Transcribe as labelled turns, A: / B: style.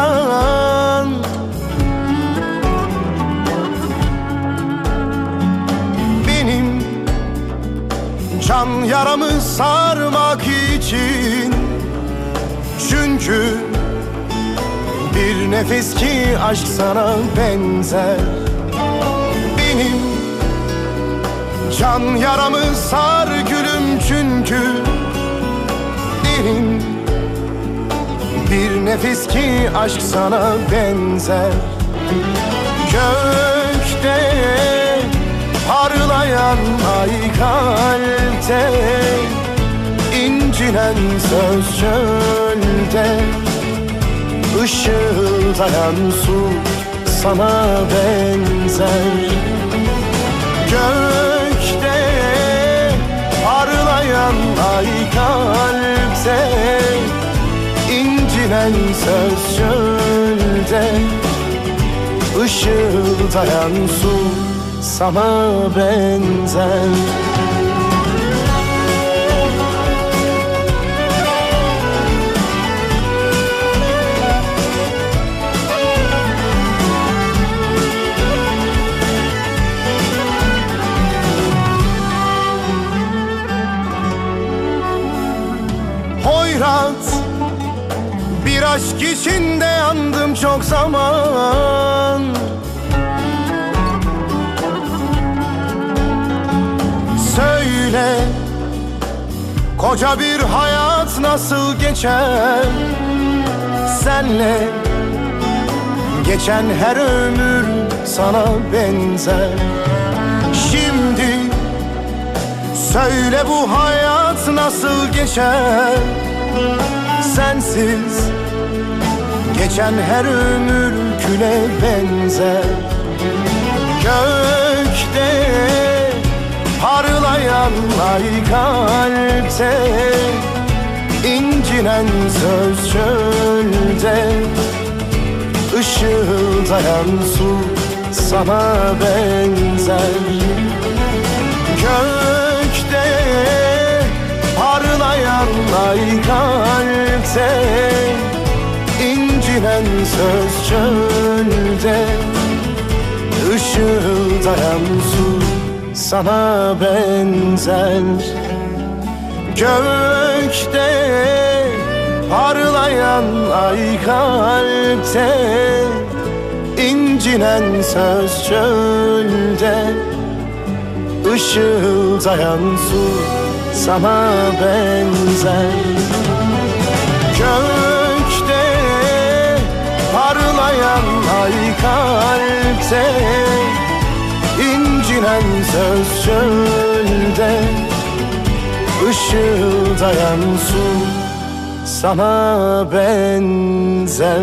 A: zaman. Benim can yaramı sarmak için, çünkü bir nefes ki aşk sana benzer. Benim can yaramı sar gülüm, çünkü derin bir nefes ki aşk sana benzer. Gökte parlayan ay, kalpte incinen söz, çölde ışıldayan su sana benzer. Gökte parlayan ay, kalpte incinen söz, çölde ışıldayan su sana benzer. Hoyrat bir aşk içinde yandım çok zaman. Söyle, koca bir hayat nasıl geçer senle? Geçen her ömür sana benzer. Şimdi söyle, bu hayat nasıl geçer sensiz? Geçen her ömür küle benzer. Gökte parlayan ay, kalpte incinen söz, çölde ışıldayan su sana benzer. Gökte parlayan ay, kalpte incinen söz, çölde ışıldayan su sana benzer. Gökte parlayan ay, kalpte incinen söz, çölde ışıldayan su sana benzer. Gökte parlayan ay, kalpte incinen söz, çölde ışıldayan su sana benzer.